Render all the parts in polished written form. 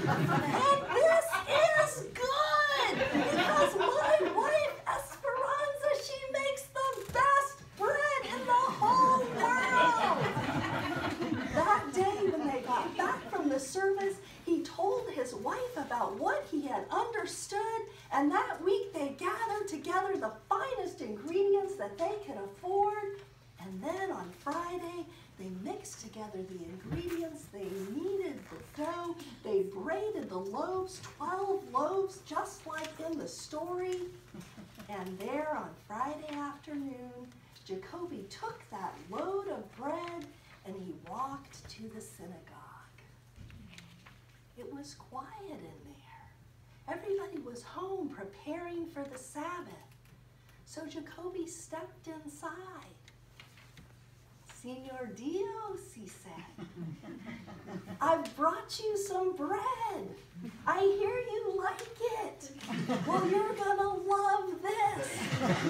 And this is good, because my wife Esperanza, she makes the best bread in the whole world. That day when they got back from the service, he told his wife about what he had understood, and that week they gathered together the finest ingredients that they could afford. And then on Friday, they mixed together the ingredients, they kneaded the dough, they braided the loaves, 12 loaves, just like in the story. And there on Friday afternoon, Jacoby took that load of bread and he walked to the synagogue. It was quiet in there. Everybody was home preparing for the Sabbath. So Jacoby stepped inside. Senor Dios, he said, I've brought you some bread. I hear you like it. Well, you're gonna love this.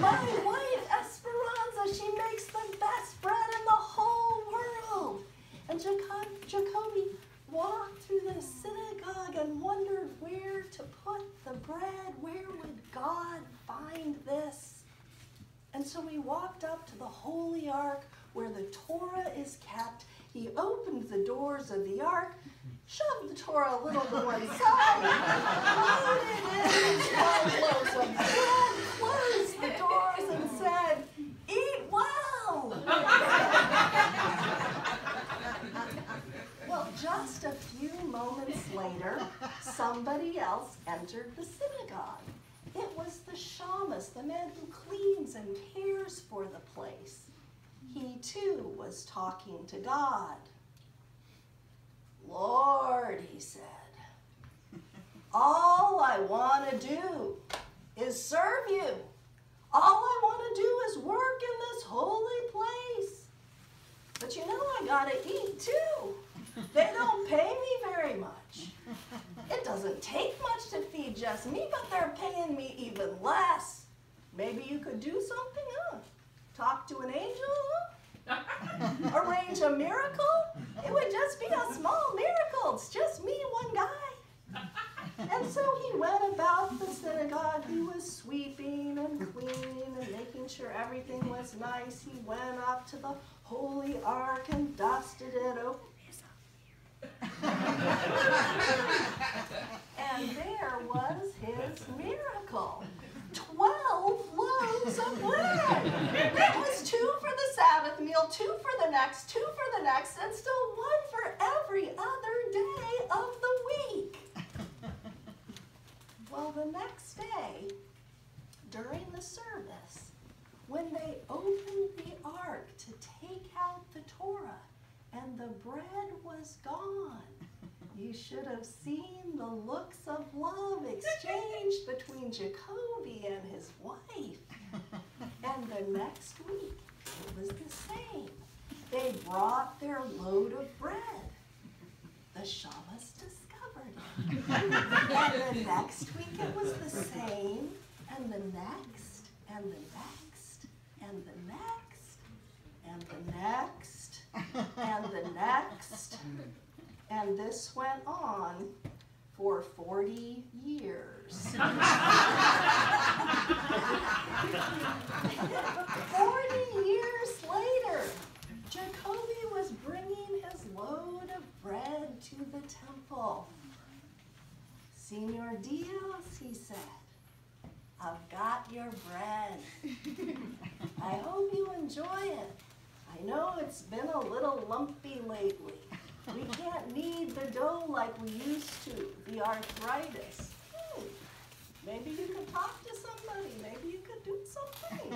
My wife Esperanza, she makes the best bread in the whole world. And Jacoby walked through the synagogue and wondered where to put the bread. Where would God find this? And so he walked up to the Holy Ark where the Torah is kept. He opened the doors of the Ark, shoved the Torah a little to one side, loaded in 12 loaves of bread, closed the doors and said, "Eat well." Well, just a few moments later, somebody else entered the synagogue. It was the shamus, the man who cleans and cares for the place. He too was talking to God. "Lord," he said, "all I want to do is serve you. All I want to do is work in this holy place. But you know I gotta eat too. They don't pay me very much. It doesn't take much to feed just me, but they're paying me even less. Maybe you could do something, huh? Talk to an angel, huh? Arrange a miracle? It would just be a small miracle. It's just me, one guy." And so he went about the synagogue. He was sweeping and cleaning and making sure everything was nice. He went up to the Holy Ark and dusted it over. And there was his miracle. 12 loaves of bread. It was 2 for the Sabbath meal, 2 for the next, 2 for the next, and still 1 for every other day of the week. Well, the next day, during the service, when they opened the ark to take out the Torah, and the bread was gone, you should have seen the looks of love exchanged between Jacoby and his wife. And the next week, it was the same. They brought their load of bread. The shamus discovered it. And the next week, it was the same, and the next, and the next, and the next, and the next, and the next. And this went on for 40 years. 40 years later, Jacoby was bringing his load of bread to the temple. "Senor Dios," he said, "I've got your bread. I hope you enjoy it. I know it's been a little lumpy lately. We can't knead the dough like we used to, the arthritis. Maybe you could talk to somebody. Maybe you could do something."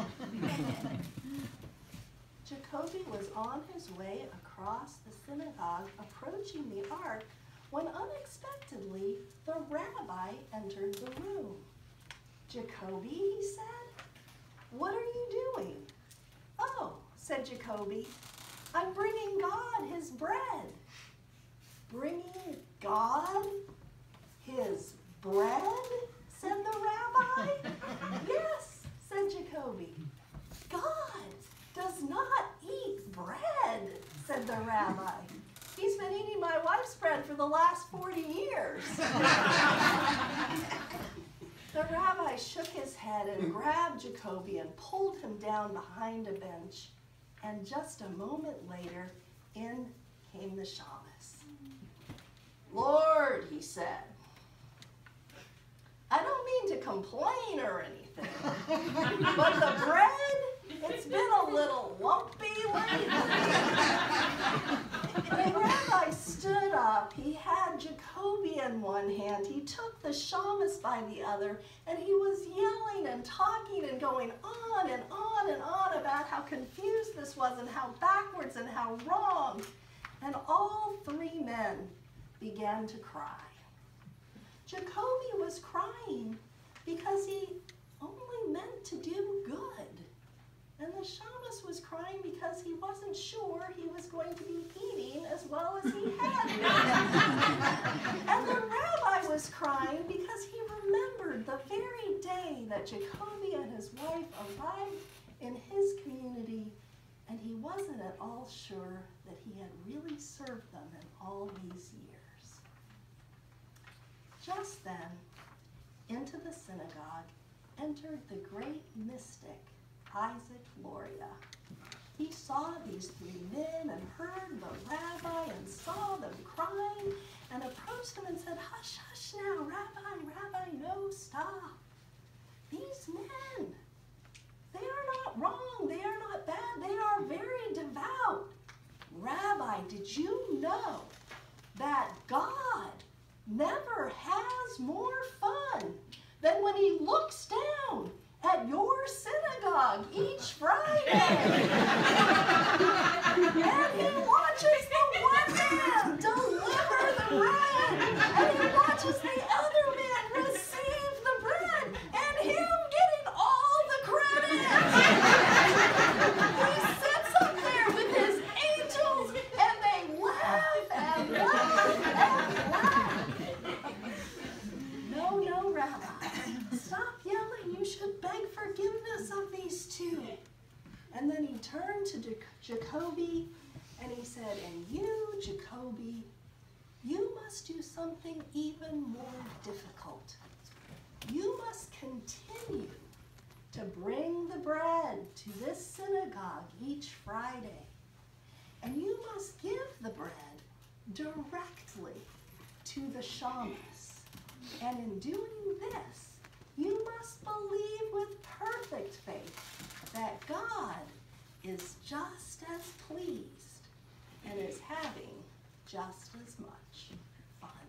Jacoby was on his way across the synagogue, approaching the ark, when unexpectedly the rabbi entered the room. "Jacoby," he said, "what are you doing?" "Oh," said Jacoby, "I'm bringing God his bread." "Bringing God his bread?" said the rabbi. "Yes," said Jacoby. "God does not eat bread," said the rabbi. He's been eating my wife's bread for the last 40 years. The rabbi shook his head and grabbed Jacoby and pulled him down behind a bench. And just a moment later, in came the shamus. "Lord," he said, "I don't mean to complain or anything, but the bread, it's been a little lumpy lately." The rabbi stood up. He had Jacoby in one hand. He took the shamus by the other, and he was yelling and talking and going on and on and on about how confused this was and how backwards and how wrong. And all three men began to cry. Jacoby was crying because he only meant to do good. And the shamus was crying because he wasn't sure he was going to be eating as well as he had been. And the rabbi was crying because he remembered the very day that Jacoby and his wife arrived in his community, and he wasn't at all sure that he had really served them in all these years. Just then, into the synagogue entered the great mystic, Isaac Loria. He saw these three men and heard the rabbi and saw them crying and approached them and said, "Hush, hush now, Rabbi, no, stop. These men, they are not wrong, they are not bad, they are very devout. Rabbi, did you know that God never has more fun than when he looks down at your synagogue each Friday? And he watches the one man deliver the bread, and he watches the other man receive the bread, and him getting all the credit. He sits up there with his angels, and they laugh and laugh and laugh. No, Rabbi, stop yelling. You should beg forgiveness of these two. And then he turned to Jacoby and he said, "And you, Jacoby, you must do something even more difficult. You must continue to bring the bread to this synagogue each Friday. And you must give the bread directly to the shamus. And in doing this, you must believe with perfect faith that God is just as pleased and is having just as much fun."